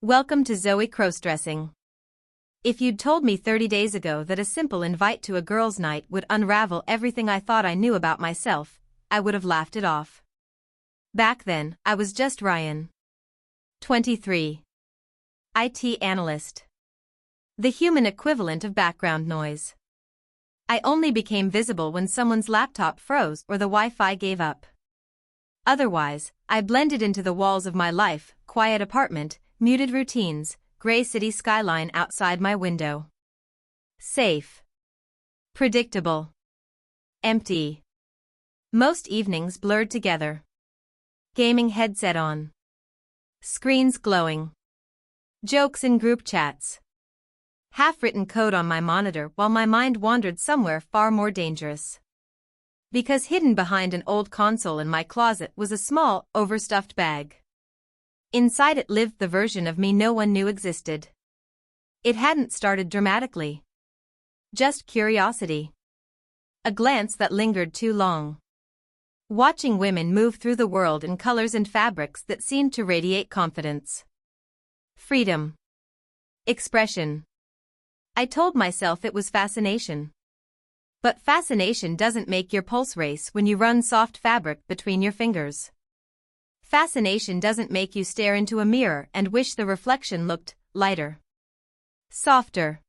Welcome to Zoe Crossdressing. If you'd told me 30 days ago that a simple invite to a girls' night would unravel everything I thought I knew about myself, I would have laughed it off. Back then, I was just Ryan. 23. IT analyst. The human equivalent of background noise. I only became visible when someone's laptop froze or the Wi-Fi gave up. Otherwise, I blended into the walls of my life, quiet apartment, muted routines, gray city skyline outside my window. Safe. Predictable. Empty. Most evenings blurred together. Gaming headset on. Screens glowing. Jokes in group chats. Half-written code on my monitor while my mind wandered somewhere far more dangerous. Because hidden behind an old console in my closet was a small, overstuffed bag. Inside it lived the version of me no one knew existed. It hadn't started dramatically. Just curiosity. A glance that lingered too long. Watching women move through the world in colors and fabrics that seemed to radiate confidence. Freedom. Expression. I told myself it was fascination. But fascination doesn't make your pulse race when you run soft fabric between your fingers. Fascination doesn't make you stare into a mirror and wish the reflection looked lighter. Softer.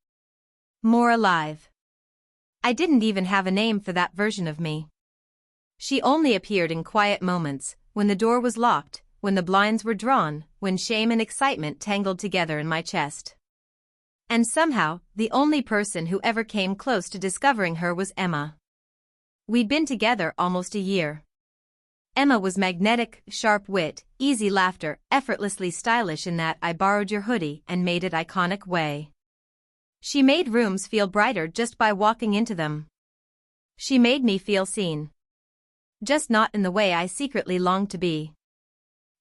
More alive. I didn't even have a name for that version of me. She only appeared in quiet moments, when the door was locked, when the blinds were drawn, when shame and excitement tangled together in my chest. And somehow, the only person who ever came close to discovering her was Emma. We'd been together almost a year. Emma was magnetic, sharp wit, easy laughter, effortlessly stylish in that I borrowed your hoodie and made it iconic way. She made rooms feel brighter just by walking into them. She made me feel seen. Just not in the way I secretly longed to be.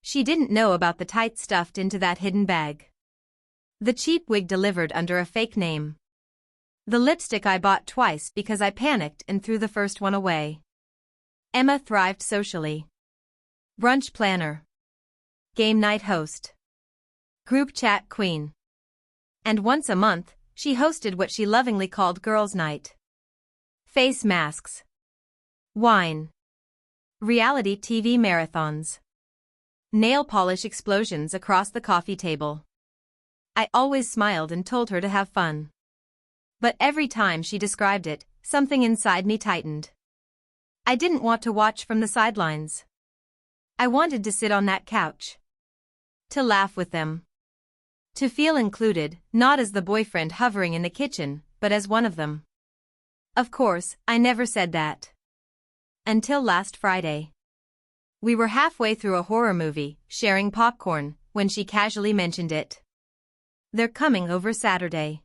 She didn't know about the tights stuffed into that hidden bag. The cheap wig delivered under a fake name. The lipstick I bought twice because I panicked and threw the first one away. Emma thrived socially. Brunch planner. Game night host. Group chat queen. And once a month, she hosted what she lovingly called girls' night. Face masks. Wine. Reality TV marathons. Nail polish explosions across the coffee table. I always smiled and told her to have fun. But every time she described it, something inside me tightened. I didn't want to watch from the sidelines. I wanted to sit on that couch. To laugh with them. To feel included, not as the boyfriend hovering in the kitchen, but as one of them. Of course, I never said that. Until last Friday. We were halfway through a horror movie, sharing popcorn, when she casually mentioned it. They're coming over Saturday.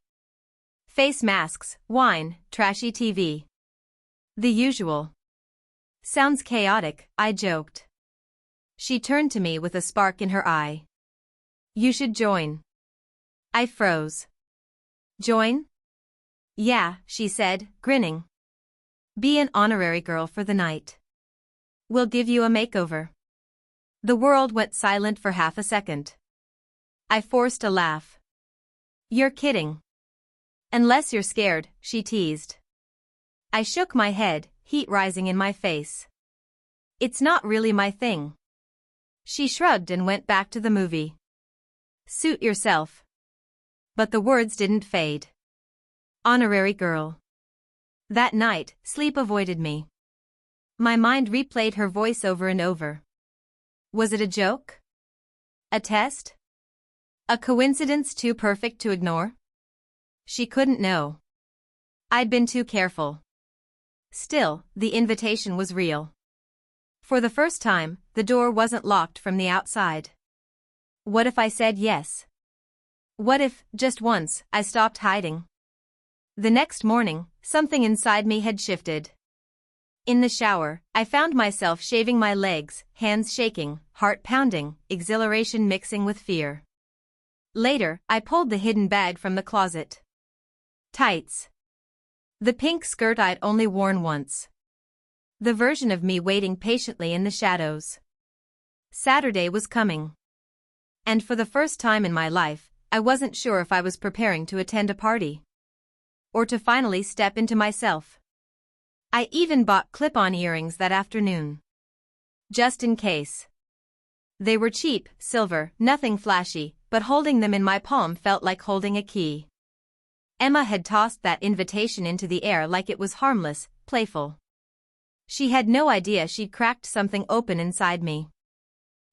Face masks, wine, trashy TV. The usual. Sounds chaotic, I joked. She turned to me with a spark in her eye. You should join. I froze. Join? Yeah, she said, grinning. Be an honorary girl for the night. We'll give you a makeover. The world went silent for half a second. I forced a laugh. You're kidding. Unless you're scared, she teased. I shook my head, heat rising in my face. It's not really my thing. She shrugged and went back to the movie. Suit yourself. But the words didn't fade. Honorary girl. That night, sleep avoided me. My mind replayed her voice over and over. Was it a joke? A test? A coincidence too perfect to ignore? She couldn't know. I'd been too careful. Still, the invitation was real. For the first time, the door wasn't locked from the outside. What if I said yes? What if, just once, I stopped hiding? The next morning, something inside me had shifted. In the shower, I found myself shaving my legs, hands shaking, heart pounding, exhilaration mixing with fear. Later, I pulled the hidden bag from the closet. Tights. The pink skirt I'd only worn once. The version of me waiting patiently in the shadows. Saturday was coming. And for the first time in my life, I wasn't sure if I was preparing to attend a party. Or to finally step into myself. I even bought clip-on earrings that afternoon. Just in case. They were cheap, silver, nothing flashy, but holding them in my palm felt like holding a key. Emma had tossed that invitation into the air like it was harmless, playful. She had no idea she'd cracked something open inside me.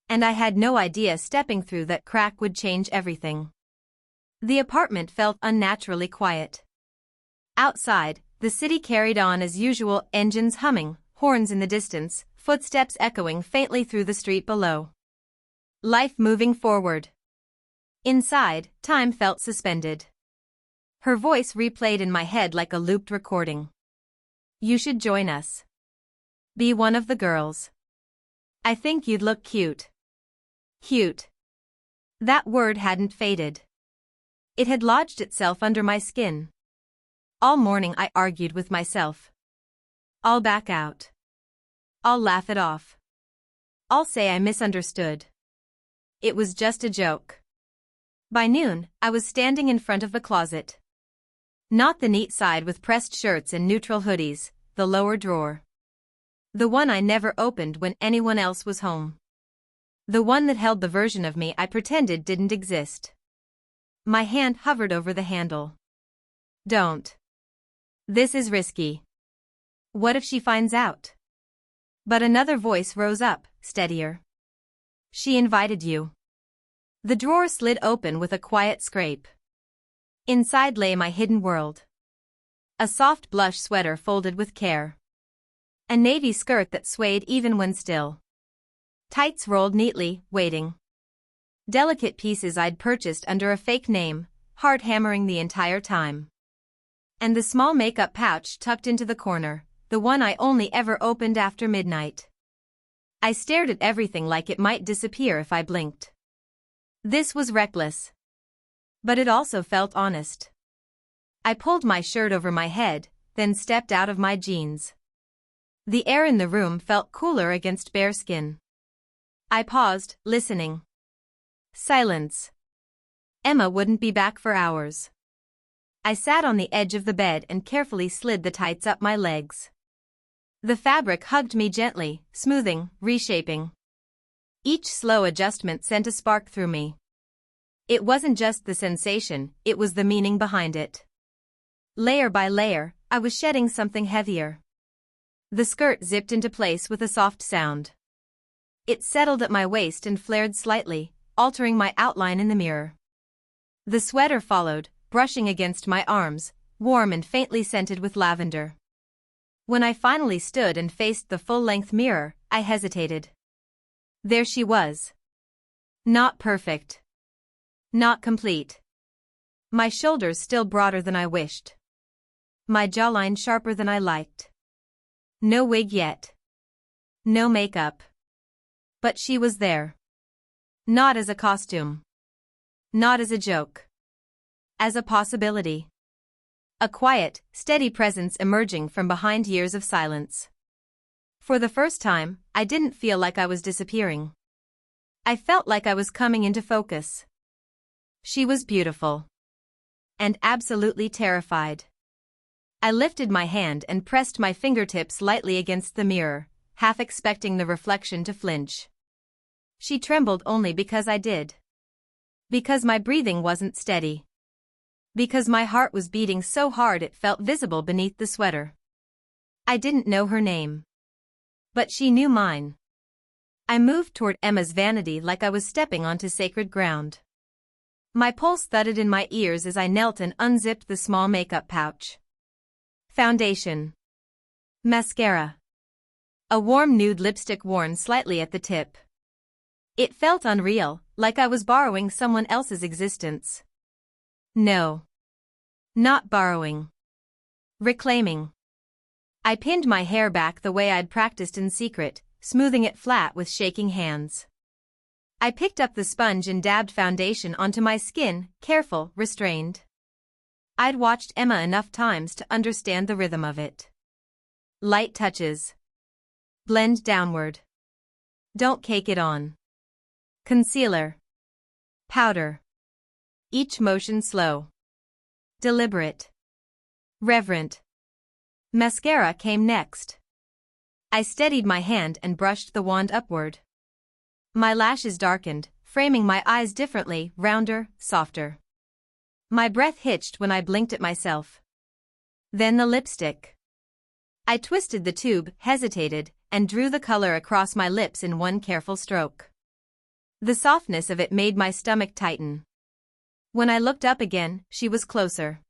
And I had no idea stepping through that crack would change everything. The apartment felt unnaturally quiet. Outside, the city carried on as usual, engines humming, horns in the distance, footsteps echoing faintly through the street below. Life moving forward. Inside, time felt suspended. Her voice replayed in my head like a looped recording. You should join us. Be one of the girls. I think you'd look cute. Cute. That word hadn't faded. It had lodged itself under my skin. All morning I argued with myself. I'll back out. I'll laugh it off. I'll say I misunderstood. It was just a joke. By noon, I was standing in front of the closet. Not the neat side with pressed shirts and neutral hoodies, the lower drawer. The one I never opened when anyone else was home. The one that held the version of me I pretended didn't exist. My hand hovered over the handle. Don't. This is risky. What if she finds out? But another voice rose up, steadier. She invited you. The drawer slid open with a quiet scrape. Inside lay my hidden world. A soft blush sweater folded with care. A navy skirt that swayed even when still. Tights rolled neatly, waiting. Delicate pieces I'd purchased under a fake name, hard hammering the entire time. And the small makeup pouch tucked into the corner, the one I only ever opened after midnight. I stared at everything like it might disappear if I blinked. This was reckless. But it also felt honest. I pulled my shirt over my head, then stepped out of my jeans. The air in the room felt cooler against bare skin. I paused, listening. Silence. Emma wouldn't be back for hours. I sat on the edge of the bed and carefully slid the tights up my legs. The fabric hugged me gently, smoothing, reshaping. Each slow adjustment sent a spark through me. It wasn't just the sensation, it was the meaning behind it. Layer by layer, I was shedding something heavier. The skirt zipped into place with a soft sound. It settled at my waist and flared slightly, altering my outline in the mirror. The sweater followed, brushing against my arms, warm and faintly scented with lavender. When I finally stood and faced the full-length mirror, I hesitated. There she was. Not perfect. Not complete. My shoulders still broader than I wished. My jawline sharper than I liked. No wig yet. No makeup. But she was there. Not as a costume. Not as a joke. As a possibility. A quiet, steady presence emerging from behind years of silence. For the first time, I didn't feel like I was disappearing. I felt like I was coming into focus. She was beautiful. And absolutely terrified. I lifted my hand and pressed my fingertips lightly against the mirror, half expecting the reflection to flinch. She trembled only because I did. Because my breathing wasn't steady. Because my heart was beating so hard it felt visible beneath the sweater. I didn't know her name. But she knew mine. I moved toward Emma's vanity like I was stepping onto sacred ground. My pulse thudded in my ears as I knelt and unzipped the small makeup pouch. Foundation. Mascara. A warm nude lipstick worn slightly at the tip. It felt unreal, like I was borrowing someone else's existence. No. Not borrowing. Reclaiming. I pinned my hair back the way I'd practiced in secret, smoothing it flat with shaking hands. I picked up the sponge and dabbed foundation onto my skin, careful, restrained. I'd watched Emma enough times to understand the rhythm of it. Light touches. Blend downward. Don't cake it on. Concealer. Powder. Each motion slow. Deliberate. Reverent. Mascara came next. I steadied my hand and brushed the wand upward. My lashes darkened, framing my eyes differently, rounder, softer. My breath hitched when I blinked at myself. Then the lipstick. I twisted the tube, hesitated, and drew the color across my lips in one careful stroke. The softness of it made my stomach tighten. When I looked up again, she was closer.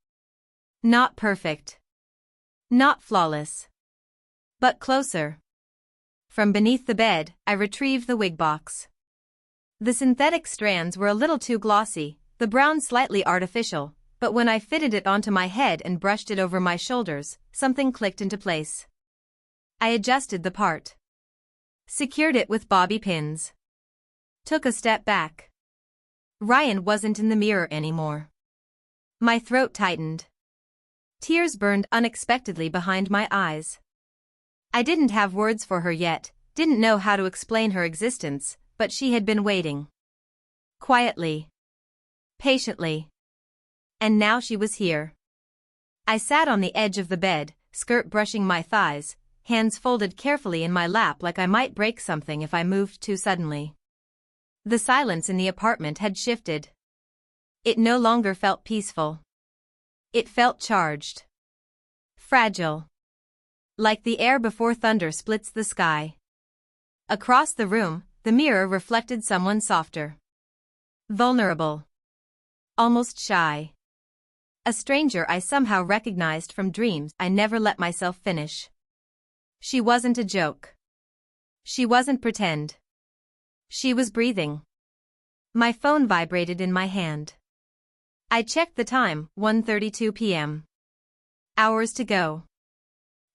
Not perfect. Not flawless. But closer. From beneath the bed, I retrieved the wig box. The synthetic strands were a little too glossy, the brown slightly artificial, but when I fitted it onto my head and brushed it over my shoulders, something clicked into place. I adjusted the part. Secured it with bobby pins. Took a step back. Ryan wasn't in the mirror anymore. My throat tightened. Tears burned unexpectedly behind my eyes. I didn't have words for her yet, didn't know how to explain her existence, but she had been waiting. Quietly. Patiently. And now she was here. I sat on the edge of the bed, skirt brushing my thighs, hands folded carefully in my lap like I might break something if I moved too suddenly. The silence in the apartment had shifted. It no longer felt peaceful. It felt charged. Fragile. Like the air before thunder splits the sky. Across the room, the mirror reflected someone softer. Vulnerable. Almost shy. A stranger I somehow recognized from dreams I never let myself finish. She wasn't a joke. She wasn't pretend. She was breathing. My phone vibrated in my hand. I checked the time, 1:32 p.m. Hours to go.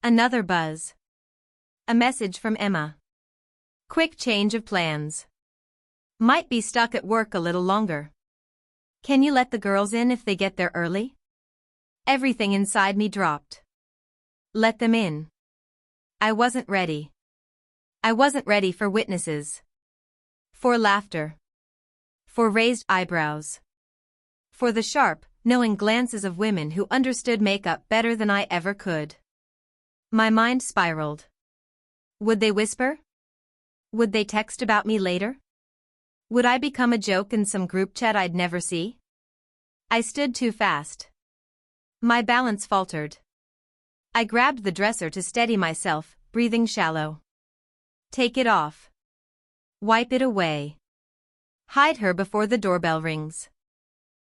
Another buzz. A message from Emma. Quick change of plans. Might be stuck at work a little longer. Can you let the girls in if they get there early? Everything inside me dropped. Let them in. I wasn't ready. I wasn't ready for witnesses. For laughter. For raised eyebrows. For the sharp, knowing glances of women who understood makeup better than I ever could. My mind spiraled. Would they whisper? Would they text about me later? Would I become a joke in some group chat I'd never see? I stood too fast. My balance faltered. I grabbed the dresser to steady myself, breathing shallow. Take it off. Wipe it away. Hide her before the doorbell rings.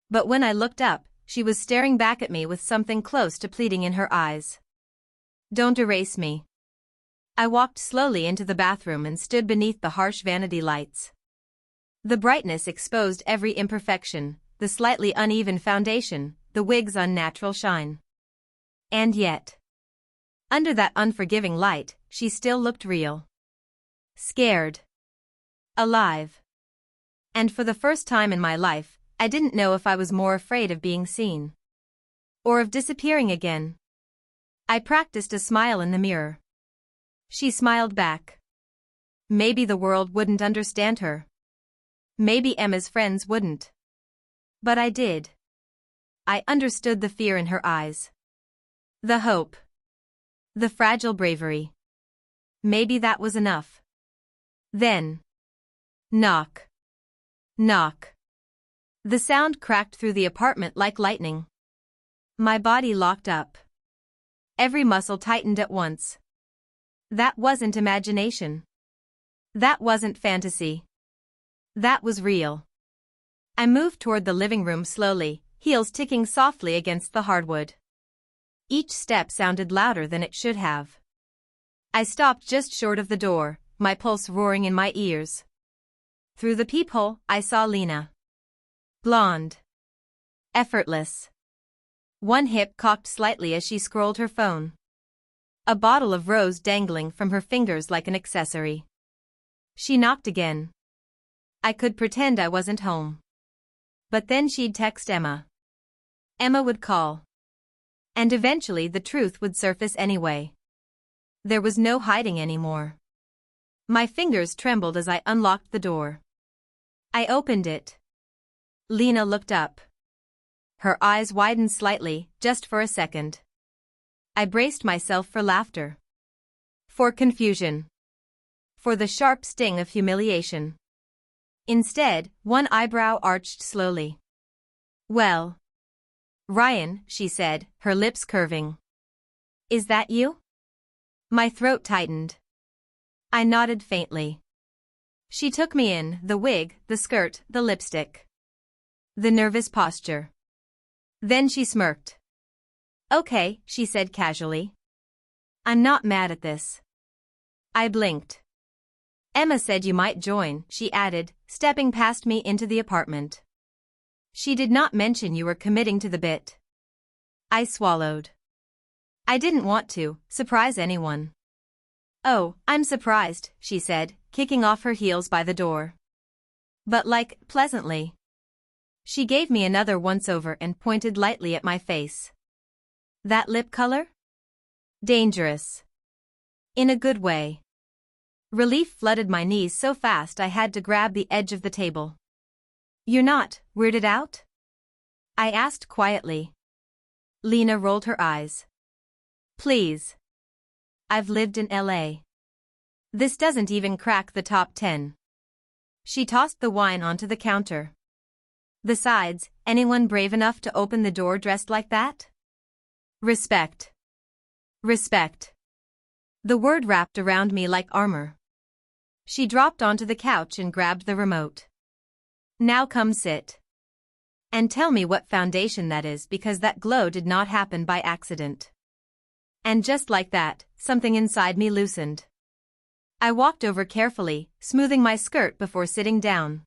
But when I looked up, she was staring back at me with something close to pleading in her eyes. Don't erase me. I walked slowly into the bathroom and stood beneath the harsh vanity lights. The brightness exposed every imperfection, the slightly uneven foundation, the wig's unnatural shine. And yet, under that unforgiving light, she still looked real. Scared. Alive. And for the first time in my life, I didn't know if I was more afraid of being seen. Or of disappearing again. I practiced a smile in the mirror. She smiled back. Maybe the world wouldn't understand her. Maybe Emma's friends wouldn't. But I did. I understood the fear in her eyes. The hope. The fragile bravery. Maybe that was enough. Then. Knock. Knock. The sound cracked through the apartment like lightning. My body locked up. Every muscle tightened at once. That wasn't imagination. That wasn't fantasy. That was real. I moved toward the living room slowly, heels ticking softly against the hardwood. Each step sounded louder than it should have. I stopped just short of the door, my pulse roaring in my ears. Through the peephole, I saw Lena. Blonde. Effortless. One hip cocked slightly as she scrolled her phone. A bottle of rose dangling from her fingers like an accessory. She knocked again. I could pretend I wasn't home. But then she'd text Emma. Emma would call. And eventually the truth would surface anyway. There was no hiding anymore. My fingers trembled as I unlocked the door. I opened it. Lena looked up. Her eyes widened slightly, just for a second. I braced myself for laughter. For confusion. For the sharp sting of humiliation. Instead, one eyebrow arched slowly. Well. Ryan, she said, her lips curving. Is that you? My throat tightened. I nodded faintly. She took me in, the wig, the skirt, the lipstick. The nervous posture. Then she smirked. Okay, she said casually. I'm not mad at this. I blinked. Emma said you might join, she added, stepping past me into the apartment. She did not mention you were committing to the bit. I swallowed. I didn't want to surprise anyone. Oh, I'm surprised, she said, kicking off her heels by the door. But like, pleasantly. She gave me another once-over and pointed lightly at my face. That lip color? Dangerous. In a good way. Relief flooded my knees so fast I had to grab the edge of the table. You're not weirded out? I asked quietly. Lena rolled her eyes. Please. I've lived in LA. This doesn't even crack the top 10. She tossed the wine onto the counter. Besides, anyone brave enough to open the door dressed like that? Respect. Respect. The word wrapped around me like armor. She dropped onto the couch and grabbed the remote. Now come sit. And tell me what foundation that is, because that glow did not happen by accident. And just like that, something inside me loosened. I walked over carefully, smoothing my skirt before sitting down.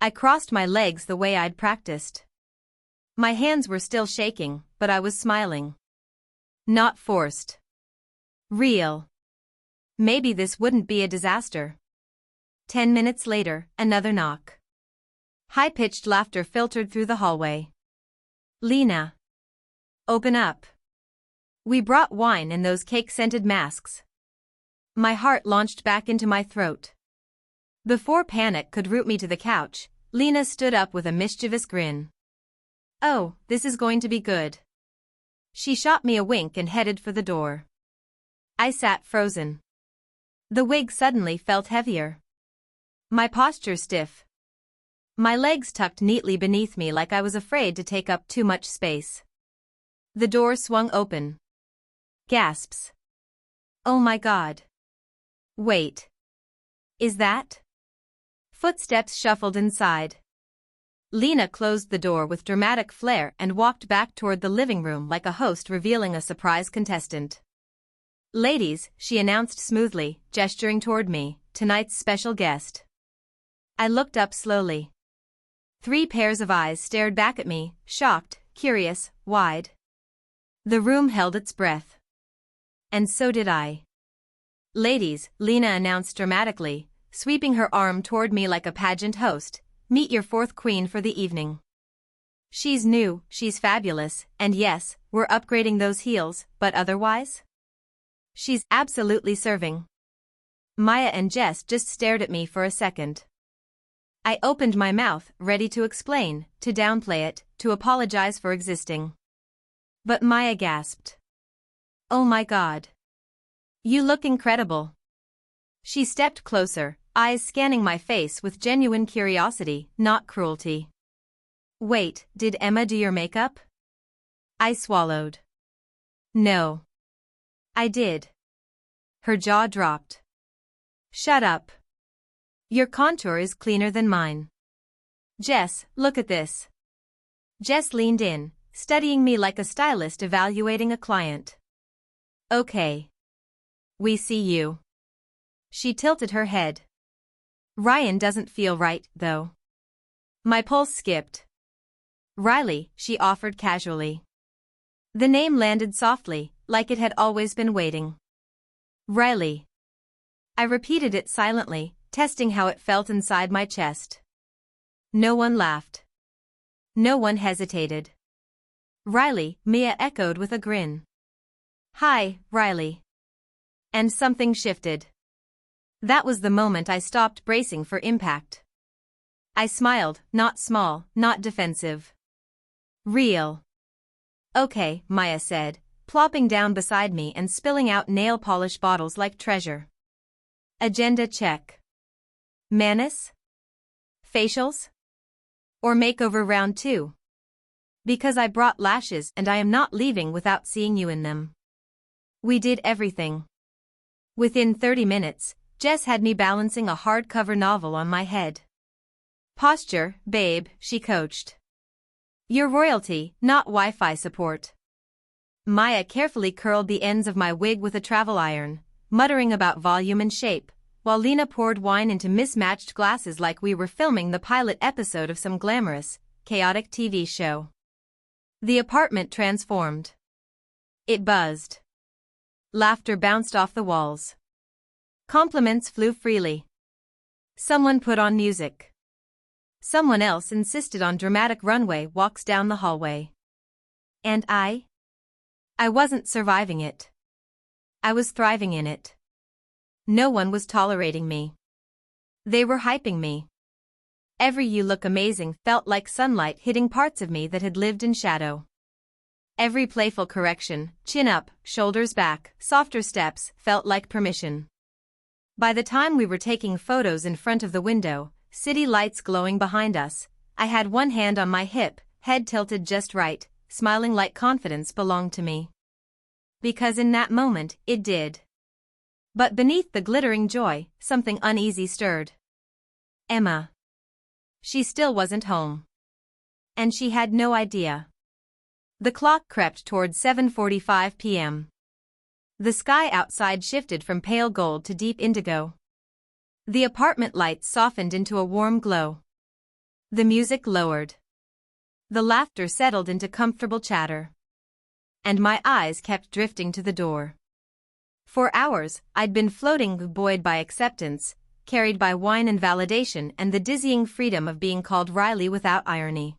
I crossed my legs the way I'd practiced. My hands were still shaking, but I was smiling. Not forced. Real. Maybe this wouldn't be a disaster. 10 minutes later, another knock. High-pitched laughter filtered through the hallway. Lena. Open up. We brought wine and those cake-scented masks. My heart launched back into my throat. Before panic could root me to the couch, Lena stood up with a mischievous grin. Oh, this is going to be good. She shot me a wink and headed for the door. I sat frozen. The wig suddenly felt heavier. My posture stiff. My legs tucked neatly beneath me like I was afraid to take up too much space. The door swung open. Gasps. Oh my God. Wait. Is that? Footsteps shuffled inside. Lena closed the door with dramatic flair and walked back toward the living room like a host revealing a surprise contestant. Ladies, she announced smoothly, gesturing toward me, tonight's special guest. I looked up slowly. 3 pairs of eyes stared back at me, shocked, curious, wide. The room held its breath. And so did I. Ladies, Lena announced dramatically, sweeping her arm toward me like a pageant host, meet your 4th queen for the evening. She's new, she's fabulous, and yes, we're upgrading those heels, but otherwise? She's absolutely serving. Maya and Jess just stared at me for a second. I opened my mouth, ready to explain, to downplay it, to apologize for existing. But Maya gasped. Oh my God. You look incredible. She stepped closer, eyes scanning my face with genuine curiosity, not cruelty. Wait, did Emma do your makeup? I swallowed. No. I did. Her jaw dropped. Shut up. Your contour is cleaner than mine. Jess, look at this. Jess leaned in, studying me like a stylist evaluating a client. Okay. We see you. She tilted her head. Ryan doesn't feel right, though. My pulse skipped. Riley, she offered casually. The name landed softly, like it had always been waiting. Riley. I repeated it silently, testing how it felt inside my chest. No one laughed. No one hesitated. Riley, Mia echoed with a grin. Hi, Riley. And something shifted. That was the moment I stopped bracing for impact. I smiled, not small, not defensive. Real. Okay, Maya said, plopping down beside me and spilling out nail polish bottles like treasure. Agenda check. Manis? Facials? Or makeover round 2? Because I brought lashes and I am not leaving without seeing you in them. We did everything. Within 30 minutes, Jess had me balancing a hardcover novel on my head. Posture, babe, she coached. You're royalty, not Wi-Fi support. Maya carefully curled the ends of my wig with a travel iron, muttering about volume and shape, while Lena poured wine into mismatched glasses like we were filming the pilot episode of some glamorous, chaotic TV show. The apartment transformed. It buzzed. Laughter bounced off the walls. Compliments flew freely. Someone put on music. Someone else insisted on dramatic runway walks down the hallway. And I wasn't surviving it. I was thriving in it. No one was tolerating me. They were hyping me. Every "you look amazing" felt like sunlight hitting parts of me that had lived in shadow. Every playful correction, chin up, shoulders back, softer steps, felt like permission. By the time we were taking photos in front of the window, city lights glowing behind us, I had one hand on my hip, head tilted just right, smiling like confidence belonged to me. Because in that moment, it did. But beneath the glittering joy, something uneasy stirred. Emma. She still wasn't home. And she had no idea. The clock crept toward 7:45 p.m. The sky outside shifted from pale gold to deep indigo. The apartment lights softened into a warm glow. The music lowered. The laughter settled into comfortable chatter. And my eyes kept drifting to the door. For hours, I'd been floating, buoyed by acceptance, carried by wine and validation and the dizzying freedom of being called Riley without irony.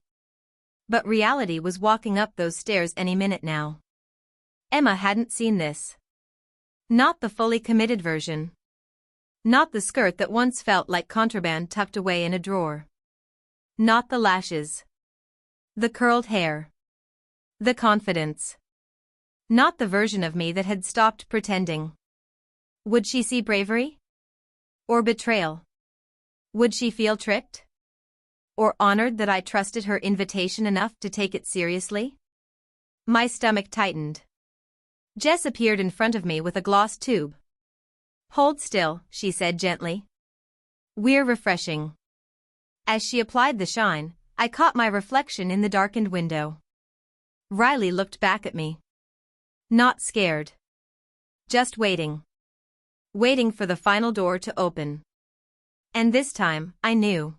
But reality was walking up those stairs any minute now. Emma hadn't seen this. Not the fully committed version. Not the skirt that once felt like contraband tucked away in a drawer. Not the lashes. The curled hair. The confidence. Not the version of me that had stopped pretending. Would she see bravery? Or betrayal? Would she feel tricked? Or honored that I trusted her invitation enough to take it seriously? My stomach tightened. Jess appeared in front of me with a gloss tube. Hold still, she said gently. We're refreshing. As she applied the shine, I caught my reflection in the darkened window. Riley looked back at me. Not scared. Just waiting. Waiting for the final door to open. And this time, I knew.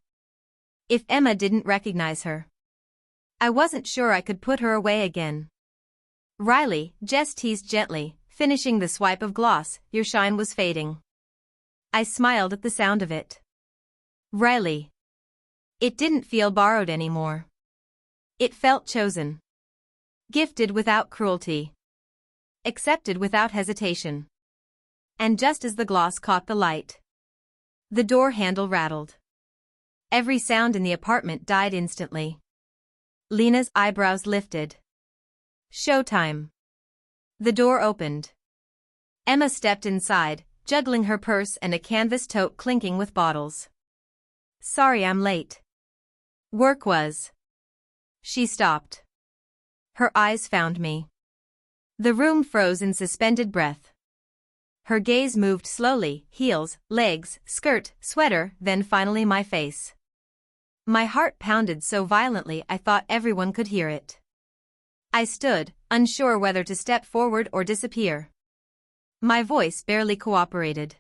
If Emma didn't recognize her, I wasn't sure I could put her away again. Riley, Jess teased gently, finishing the swipe of gloss, your shine was fading. I smiled at the sound of it. Riley. It didn't feel borrowed anymore. It felt chosen. Gifted without cruelty. Accepted without hesitation. And just as the gloss caught the light, the door handle rattled. Every sound in the apartment died instantly. Lena's eyebrows lifted. Showtime. The door opened. Emma stepped inside, juggling her purse and a canvas tote clinking with bottles. Sorry I'm late. Work was. She stopped. Her eyes found me. The room froze in suspended breath. Her gaze moved slowly, heels, legs, skirt, sweater, then finally my face. My heart pounded so violently I thought everyone could hear it. I stood, unsure whether to step forward or disappear. My voice barely cooperated.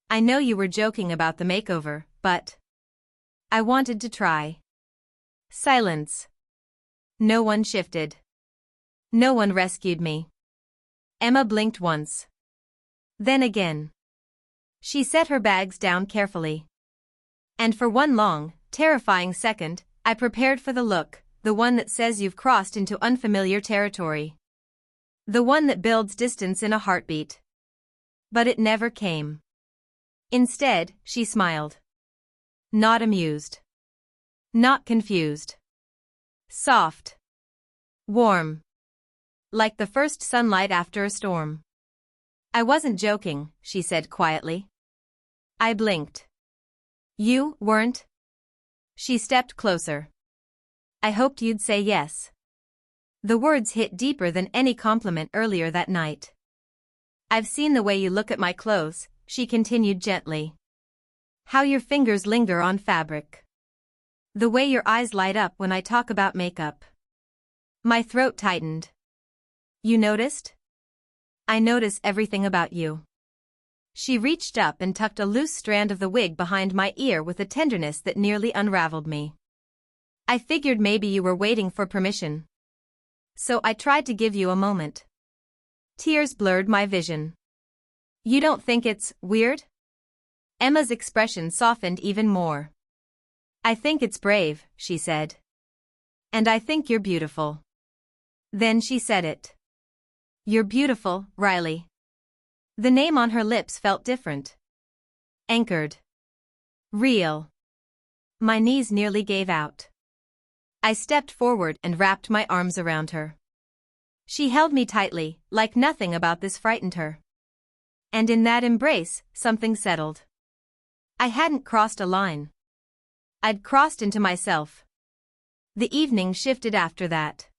I know you were joking about the makeover, but I wanted to try. Silence. No one shifted. No one rescued me. Emma blinked once. Then again. She set her bags down carefully. And for one long, terrifying second, I prepared for the look, the one that says you've crossed into unfamiliar territory. The one that builds distance in a heartbeat. But it never came. Instead, she smiled. Not amused. Not confused. Soft. Warm. Like the first sunlight after a storm. I wasn't joking, she said quietly. I blinked. You weren't? She stepped closer. I hoped you'd say yes. The words hit deeper than any compliment earlier that night. I've seen the way you look at my clothes, she continued gently. How your fingers linger on fabric. The way your eyes light up when I talk about makeup. My throat tightened. You noticed? I notice everything about you. She reached up and tucked a loose strand of the wig behind my ear with a tenderness that nearly unraveled me. I figured maybe you were waiting for permission. So I tried to give you a moment. Tears blurred my vision. You don't think it's weird? Emma's expression softened even more. I think it's brave, she said. And I think you're beautiful. Then she said it. You're beautiful, Riley. The name on her lips felt different. Anchored. Real. My knees nearly gave out. I stepped forward and wrapped my arms around her. She held me tightly, like nothing about this frightened her. And in that embrace, something settled. I hadn't crossed a line. I'd crossed into myself. The evening shifted after that.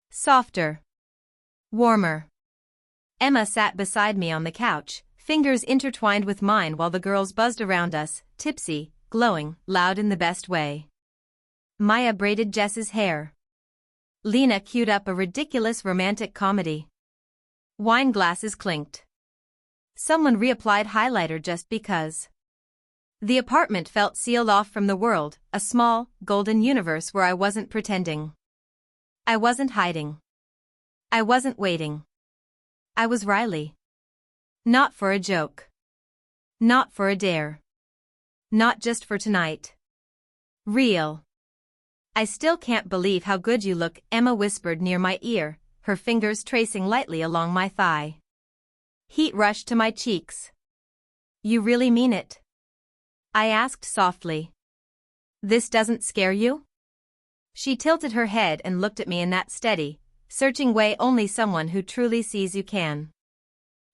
Softer. Warmer. Emma sat beside me on the couch, fingers intertwined with mine while the girls buzzed around us, tipsy, glowing, loud in the best way. Maya braided Jess's hair. Lena queued up a ridiculous romantic comedy. Wine glasses clinked. Someone reapplied highlighter just because. The apartment felt sealed off from the world, a small, golden universe where I wasn't pretending. I wasn't hiding. I wasn't waiting. I was Riley. Not for a joke. Not for a dare. Not just for tonight. Real. I still can't believe how good you look, Emma whispered near my ear, her fingers tracing lightly along my thigh. Heat rushed to my cheeks. You really mean it? I asked softly. This doesn't scare you? She tilted her head and looked at me in that steady, searching way only someone who truly sees you can.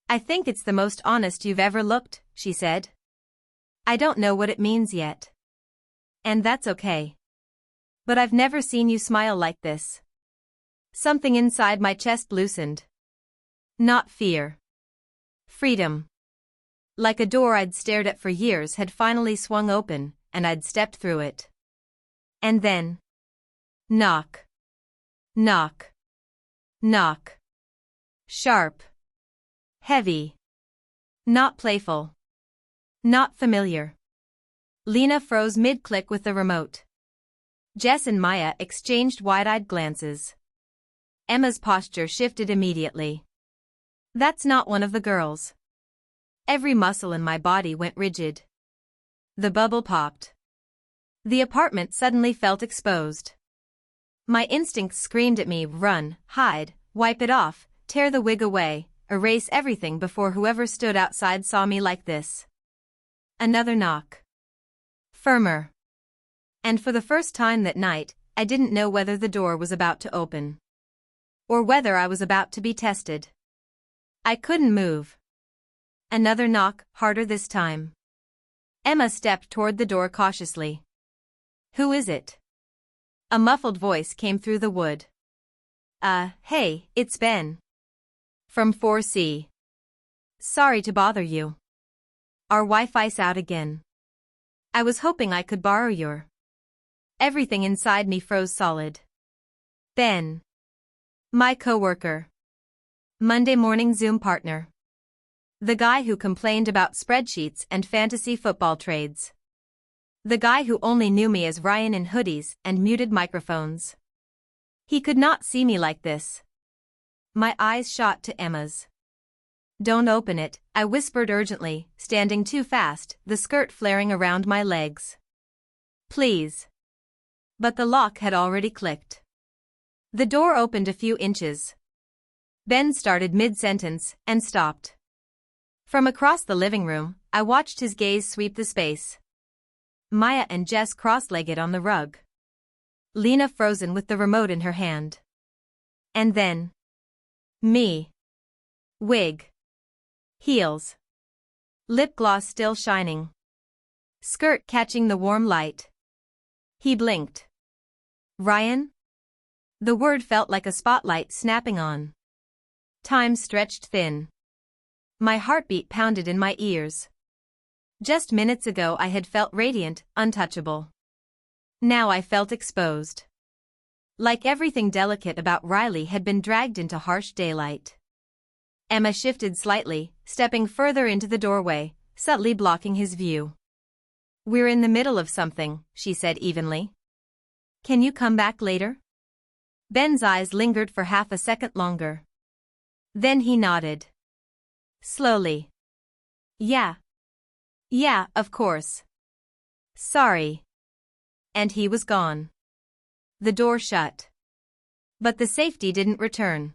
I think it's the most honest you've ever looked, she said. I don't know what it means yet. And that's okay. But I've never seen you smile like this. Something inside my chest loosened. Not fear. Freedom. Like a door I'd stared at for years had finally swung open, and I'd stepped through it. And then. Knock. Knock. Knock. Sharp. Heavy. Not playful. Not familiar. Lena froze mid-click with the remote. Jess and Maya exchanged wide-eyed glances. Emma's posture shifted immediately. That's not one of the girls. Every muscle in my body went rigid. The bubble popped. The apartment suddenly felt exposed. My instincts screamed at me, run, hide, wipe it off, tear the wig away, erase everything before whoever stood outside saw me like this. Another knock. Firmer. And for the first time that night, I didn't know whether the door was about to open. Or whether I was about to be tested. I couldn't move. Another knock, harder this time. Emma stepped toward the door cautiously. Who is it? A muffled voice came through the wood. Hey, it's Ben. From 4C. Sorry to bother you. Our Wi-Fi's out again. I was hoping I could borrow your. Everything inside me froze solid. Ben. My coworker. Monday morning Zoom partner. The guy who complained about spreadsheets and fantasy football trades. The guy who only knew me as Ryan in hoodies and muted microphones. He could not see me like this. My eyes shot to Emma's. Don't open it, I whispered urgently, standing too fast, the skirt flaring around my legs. Please. But the lock had already clicked. The door opened a few inches. Ben started mid-sentence and stopped. From across the living room, I watched his gaze sweep the space. Maya and Jess cross-legged on the rug. Lena frozen with the remote in her hand. And then me. Wig. Heels. Lip gloss still shining. Skirt catching the warm light. He blinked. Ryan? The word felt like a spotlight snapping on. Time stretched thin. My heartbeat pounded in my ears. Just minutes ago I had felt radiant, untouchable. Now I felt exposed. Like everything delicate about Riley had been dragged into harsh daylight. Emma shifted slightly, stepping further into the doorway, subtly blocking his view. "We're in the middle of something," she said evenly. "Can you come back later?" Ben's eyes lingered for half a second longer. Then he nodded. Slowly. "Yeah. Yeah, of course. Sorry." And he was gone. The door shut. But the safety didn't return.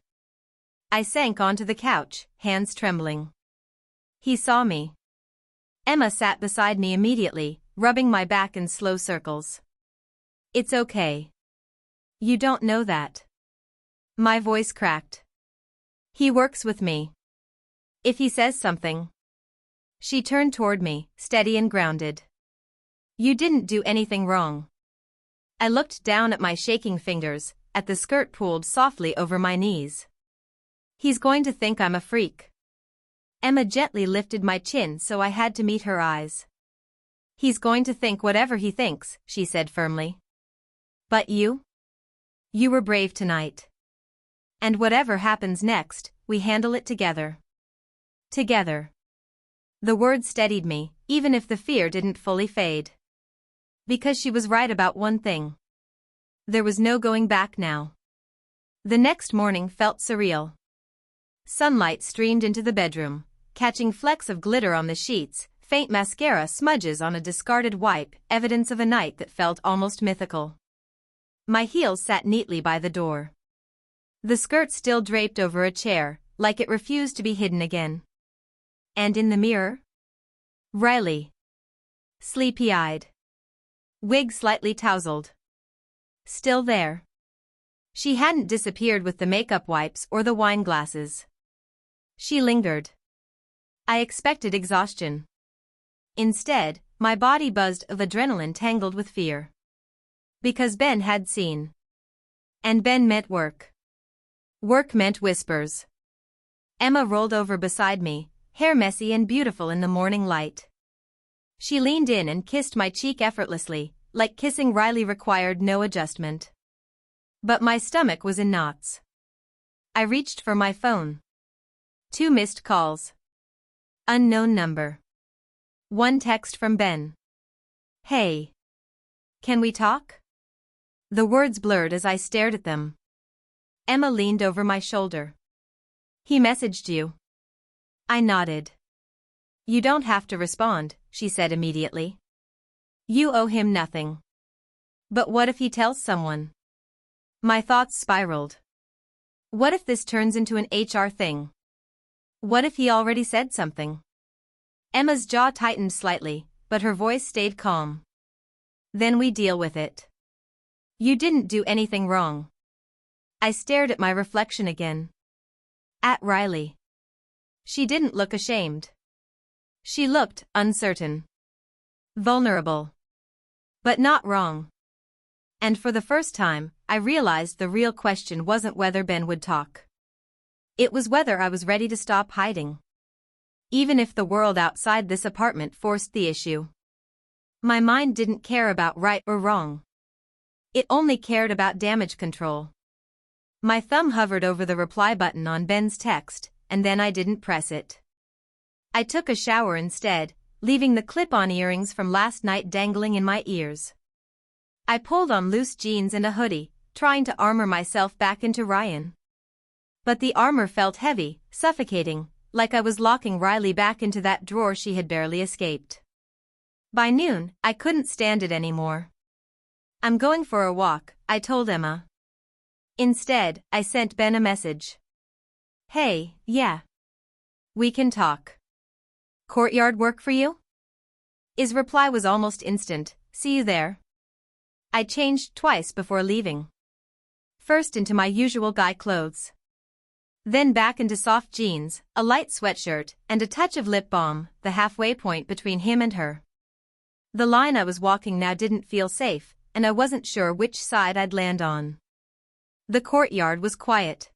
I sank onto the couch, hands trembling. He saw me. Emma sat beside me immediately, rubbing my back in slow circles. "It's okay. You don't know that." My voice cracked. "He works with me. If he says something." She turned toward me, steady and grounded. "You didn't do anything wrong." I looked down at my shaking fingers, at the skirt pulled softly over my knees. "He's going to think I'm a freak." Emma gently lifted my chin so I had to meet her eyes. "He's going to think whatever he thinks," she said firmly. "But you? You were brave tonight. And whatever happens next, we handle it together." Together. The word steadied me, even if the fear didn't fully fade. Because she was right about one thing. There was no going back now. The next morning felt surreal. Sunlight streamed into the bedroom, catching flecks of glitter on the sheets, faint mascara smudges on a discarded wipe, evidence of a night that felt almost mythical. My heels sat neatly by the door. The skirt still draped over a chair, like it refused to be hidden again. And in the mirror? Riley. Sleepy-eyed. Wig slightly tousled. Still there. She hadn't disappeared with the makeup wipes or the wine glasses. She lingered. I expected exhaustion. Instead, my body buzzed of adrenaline tangled with fear. Because Ben had seen. And Ben meant work. Work meant whispers. Emma rolled over beside me, hair messy and beautiful in the morning light. She leaned in and kissed my cheek effortlessly, like kissing Riley required no adjustment. But my stomach was in knots. I reached for my phone. 2 missed calls. Unknown number. 1 text from Ben. "Hey. Can we talk?" The words blurred as I stared at them. Emma leaned over my shoulder. "He messaged you." I nodded. "You don't have to respond," she said immediately. "You owe him nothing." But what if he tells someone? My thoughts spiraled. What if this turns into an HR thing? What if he already said something? Emma's jaw tightened slightly, but her voice stayed calm. "Then we deal with it. You didn't do anything wrong." I stared at my reflection again. At Riley. She didn't look ashamed. She looked uncertain. Vulnerable. But not wrong. And for the first time, I realized the real question wasn't whether Ben would talk. It was whether I was ready to stop hiding. Even if the world outside this apartment forced the issue. My mind didn't care about right or wrong. It only cared about damage control. My thumb hovered over the reply button on Ben's text, and then I didn't press it. I took a shower instead, leaving the clip-on earrings from last night dangling in my ears. I pulled on loose jeans and a hoodie, trying to armor myself back into Ryan. But the armor felt heavy, suffocating, like I was locking Riley back into that drawer she had barely escaped. By noon, I couldn't stand it anymore. "I'm going for a walk," I told Emma. Instead, I sent Ben a message. "Hey, yeah. We can talk. Courtyard work for you?" His reply was almost instant, See you there. I changed twice before leaving. First into my usual guy clothes. Then back into soft jeans, a light sweatshirt, and a touch of lip balm, the halfway point between him and her. The line I was walking now didn't feel safe, and I wasn't sure which side I'd land on. The courtyard was quiet.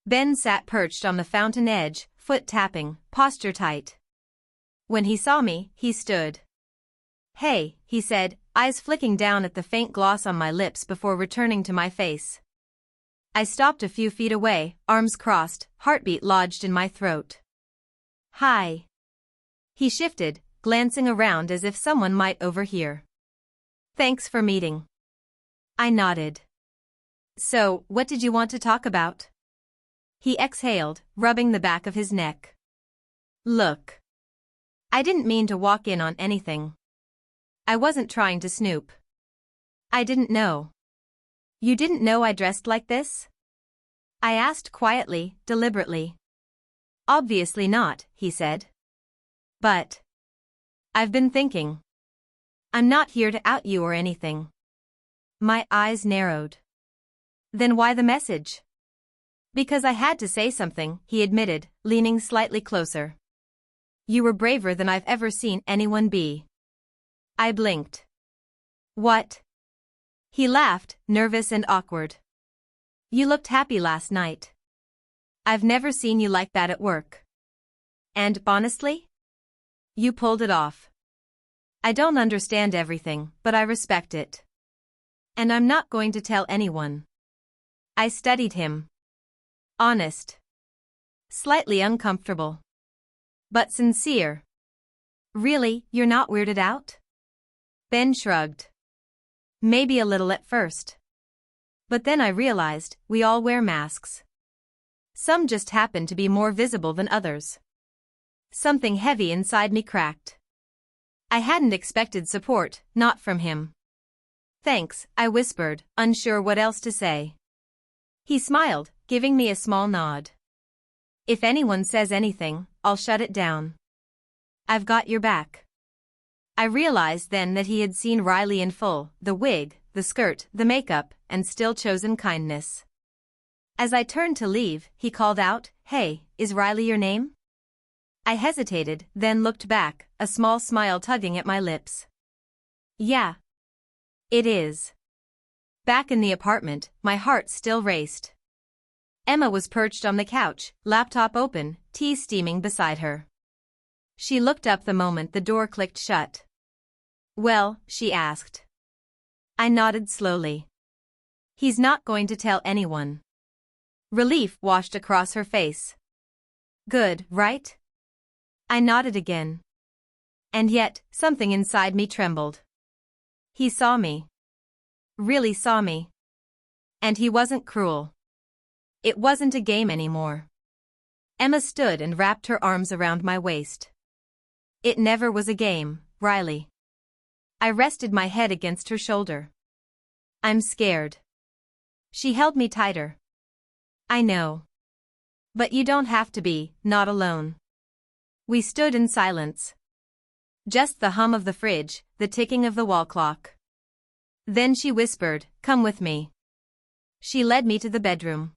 Ben sat perched on the fountain edge, foot tapping, posture tight. When he saw me, he stood. "Hey," he said, eyes flicking down at the faint gloss on my lips before returning to my face. I stopped a few feet away, arms crossed, heartbeat lodged in my throat. "Hi." He shifted, glancing around as if someone might overhear. "Thanks for meeting." I nodded. "So, what did you want to talk about?" He exhaled, rubbing the back of his neck. "Look. I didn't mean to walk in on anything. I wasn't trying to snoop. I didn't know." "You didn't know I dressed like this?" I asked quietly, deliberately. "Obviously not," he said. "But I've been thinking. I'm not here to out you or anything." My eyes narrowed. "Then why the message?" "Because I had to say something," he admitted, leaning slightly closer. "You were braver than I've ever seen anyone be." I blinked. "What?" He laughed, nervous and awkward. "You looked happy last night. I've never seen you like that at work. And, honestly? You pulled it off. I don't understand everything, but I respect it. And I'm not going to tell anyone." I studied him. Honest. Slightly uncomfortable. But sincere. "Really, you're not weirded out?" Ben shrugged. "Maybe a little at first. But then I realized, we all wear masks. Some just happen to be more visible than others." Something heavy inside me cracked. I hadn't expected support, not from him. "Thanks," I whispered, unsure what else to say. He smiled, giving me a small nod. "If anyone says anything, I'll shut it down. I've got your back." I realized then that he had seen Riley in full, the wig, the skirt, the makeup, and still chosen kindness. As I turned to leave, he called out, "Hey, is Riley your name?" I hesitated, then looked back, a small smile tugging at my lips. "Yeah. It is." Back in the apartment, my heart still raced. Emma was perched on the couch, laptop open, tea steaming beside her. She looked up the moment the door clicked shut. "Well?" she asked. I nodded slowly. "He's not going to tell anyone." Relief washed across her face. "Good, right?" I nodded again. And yet, something inside me trembled. He saw me. Really saw me. And he wasn't cruel. It wasn't a game anymore. Emma stood and wrapped her arms around my waist. "It never was a game, Riley." I rested my head against her shoulder. "I'm scared." She held me tighter. "I know. But you don't have to be, not alone." We stood in silence. Just the hum of the fridge, the ticking of the wall clock. Then she whispered, "Come with me." She led me to the bedroom.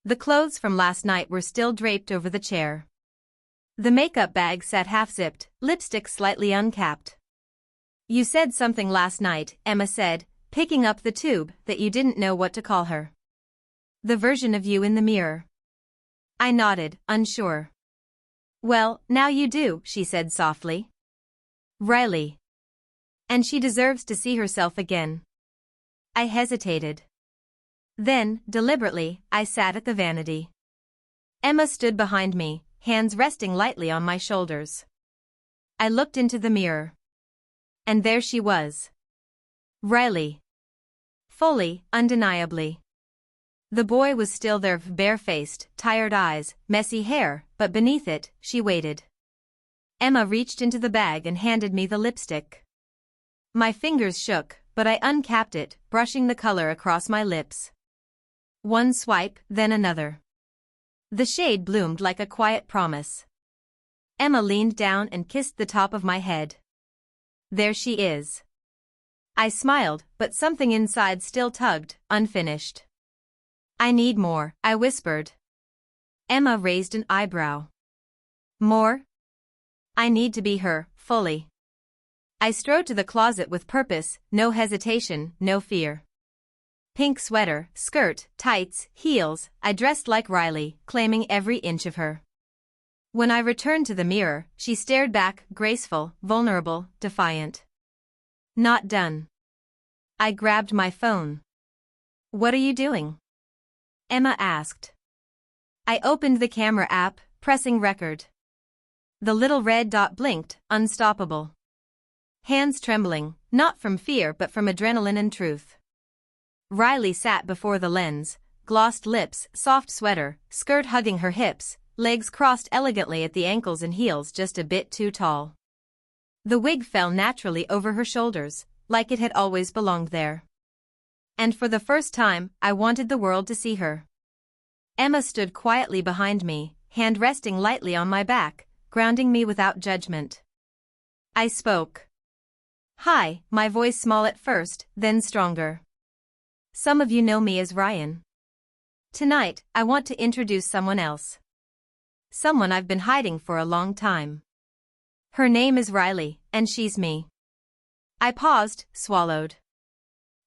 The clothes from last night were still draped over the chair. The makeup bag sat half-zipped, lipstick slightly uncapped. "You said something last night," Emma said, picking up the tube, "that you didn't know what to call her. The version of you in the mirror." I nodded, unsure. "Well, now you do," she said softly. "Riley. And she deserves to see herself again." I hesitated. Then, deliberately, I sat at the vanity. Emma stood behind me, hands resting lightly on my shoulders. I looked into the mirror. And there she was. Riley. Fully, undeniably. The boy was still there, bare-faced, tired eyes, messy hair, but beneath it, she waited. Emma reached into the bag and handed me the lipstick. My fingers shook, but I uncapped it, brushing the color across my lips. One swipe, then another. The shade bloomed like a quiet promise. Emma leaned down and kissed the top of my head. "There she is. I smiled, but something inside still tugged, unfinished. I need more, I whispered. Emma raised an eyebrow. More? I need to be her, fully. I strode to the closet with purpose, no hesitation, no fear. Pink sweater, skirt, tights, heels, I dressed like Riley, claiming every inch of her. When I returned to the mirror, she stared back, graceful, vulnerable, defiant. Not done. I grabbed my phone. What are you doing? Emma asked. I opened the camera app, pressing record. The little red dot blinked, unstoppable. Hands trembling, not from fear but from adrenaline and truth. Riley sat before the lens, glossed lips, soft sweater, skirt hugging her hips, legs crossed elegantly at the ankles and heels just a bit too tall. The wig fell naturally over her shoulders, like it had always belonged there. And for the first time, I wanted the world to see her. Emma stood quietly behind me, hand resting lightly on my back, grounding me without judgment. I spoke. Hi, my voice small at first, then stronger. Some of you know me as Ryan. Tonight, I want to introduce someone else. Someone I've been hiding for a long time. Her name is Riley, and she's me. I paused, swallowed.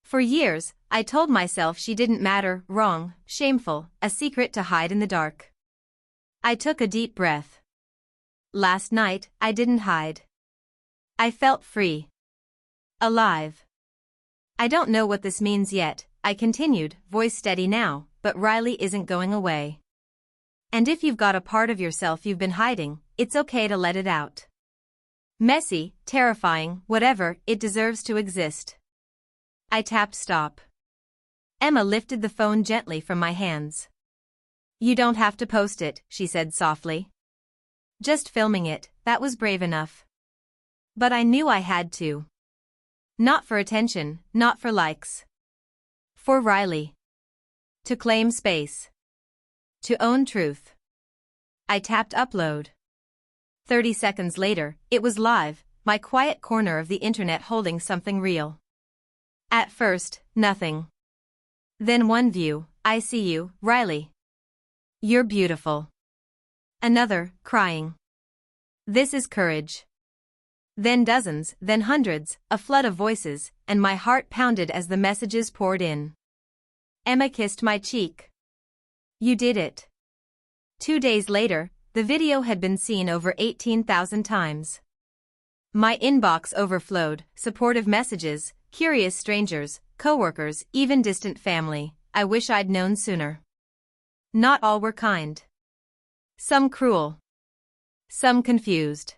For years, I told myself she didn't matter, wrong, shameful, a secret to hide in the dark. I took a deep breath. Last night, I didn't hide. I felt free. Alive. I don't know what this means yet, I continued, voice steady now, but Riley isn't going away. And if you've got a part of yourself you've been hiding, it's okay to let it out. Messy, terrifying, whatever, it deserves to exist. I tapped stop. Emma lifted the phone gently from my hands. You don't have to post it, she said softly. Just filming it, that was brave enough. But I knew I had to. Not for attention, not for likes. For Riley. To claim space. To own truth. I tapped upload. 30 seconds later, it was live, my quiet corner of the internet holding something real. At first, nothing. Then one view, I see you, Riley. You're beautiful. Another, crying. This is courage. Then dozens, then hundreds, a flood of voices, and my heart pounded as the messages poured in. Emma kissed my cheek. You did it. 2 days later, the video had been seen over 18,000 times. My inbox overflowed, supportive messages, curious strangers, coworkers, even distant family. I wish I'd known sooner. Not all were kind. Some cruel. Some confused.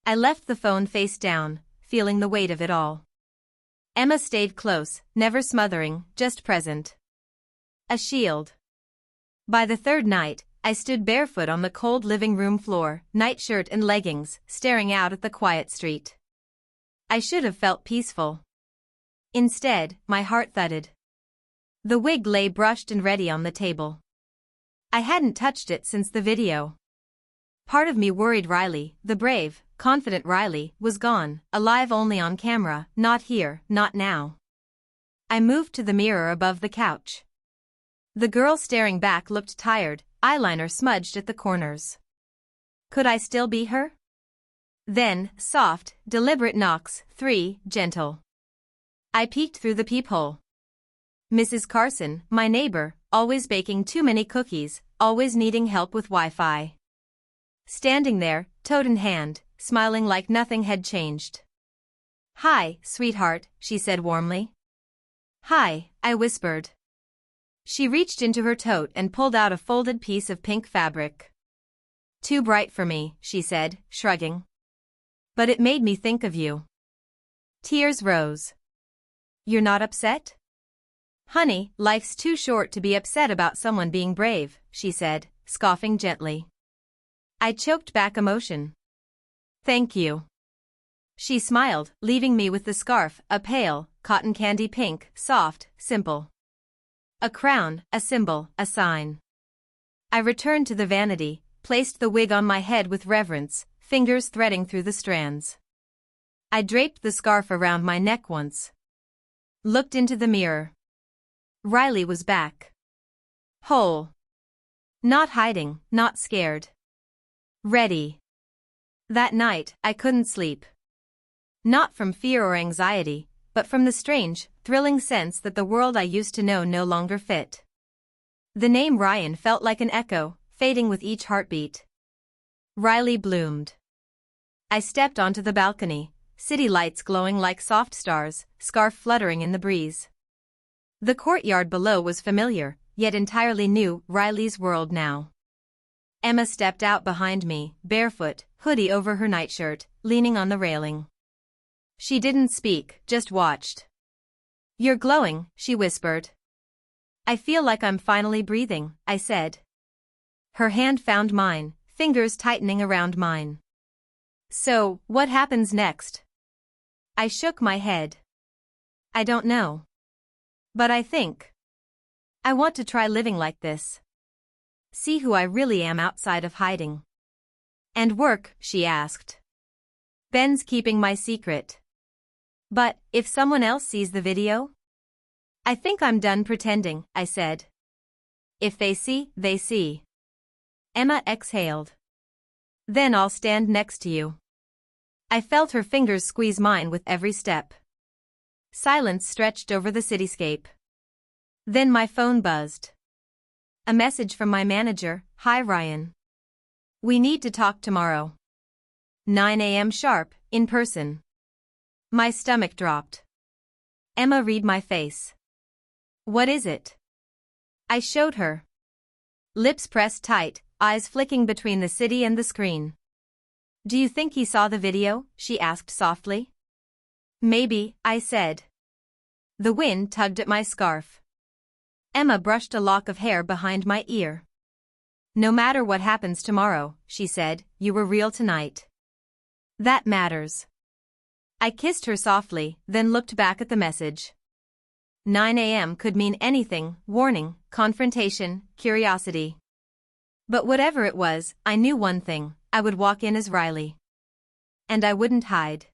I left the phone face down, feeling the weight of it all. Emma stayed close, never smothering, just present. A shield. By the third night, I stood barefoot on the cold living room floor, nightshirt and leggings, staring out at the quiet street. I should have felt peaceful. Instead, my heart thudded. The wig lay brushed and ready on the table. I hadn't touched it since the video. Part of me worried Riley, the brave, confident Riley, was gone, alive only on camera, not here, not now. I moved to the mirror above the couch. The girl staring back looked tired, eyeliner smudged at the corners. Could I still be her? Then, soft, deliberate knocks, 3, gentle. I peeked through the peephole. Mrs. Carson, my neighbor, always baking too many cookies, always needing help with Wi-Fi. Standing there, toad in hand, smiling like nothing had changed. Hi, sweetheart, she said warmly. Hi, I whispered. She reached into her tote and pulled out a folded piece of pink fabric. Too bright for me, she said, shrugging. But it made me think of you. Tears rose. You're not upset? Honey, life's too short to be upset about someone being brave, she said, scoffing gently. I choked back emotion. Thank you. She smiled, leaving me with the scarf, a pale, cotton candy pink, soft, simple. A crown, a symbol, a sign. I returned to the vanity, placed the wig on my head with reverence, fingers threading through the strands. I draped the scarf around my neck once. Looked into the mirror. Riley was back. Whole. Not hiding, not scared. Ready. That night, I couldn't sleep. Not from fear or anxiety, but from the strange, thrilling sense that the world I used to know no longer fit. The name Ryan felt like an echo, fading with each heartbeat. Riley bloomed. I stepped onto the balcony, city lights glowing like soft stars, scarf fluttering in the breeze. The courtyard below was familiar, yet entirely new, Riley's world now. Emma stepped out behind me, barefoot, hoodie over her nightshirt, leaning on the railing. She didn't speak, just watched. "You're glowing," she whispered. "I feel like I'm finally breathing," I said. Her hand found mine, fingers tightening around mine. "So, what happens next?" I shook my head. "I don't know. But I think I want to try living like this. See who I really am outside of hiding." "And work?" she asked. "Ben's keeping my secret." "But, if someone else sees the video?" "I think I'm done pretending," I said. "If they see, they see." Emma exhaled. "Then I'll stand next to you." I felt her fingers squeeze mine with every step. Silence stretched over the cityscape. Then my phone buzzed. A message from my manager. "Hi Ryan. We need to talk tomorrow. 9 a.m. sharp, in person." My stomach dropped. Emma read my face. "What is it?" I showed her. Lips pressed tight, eyes flicking between the city and the screen. "Do you think he saw the video?" she asked softly. "Maybe," I said. The wind tugged at my scarf. Emma brushed a lock of hair behind my ear. "No matter what happens tomorrow," she said, "you were real tonight. That matters." I kissed her softly, then looked back at the message. 9 a.m. could mean anything: warning, confrontation, curiosity. But whatever it was, I knew one thing: I would walk in as Riley. And I wouldn't hide.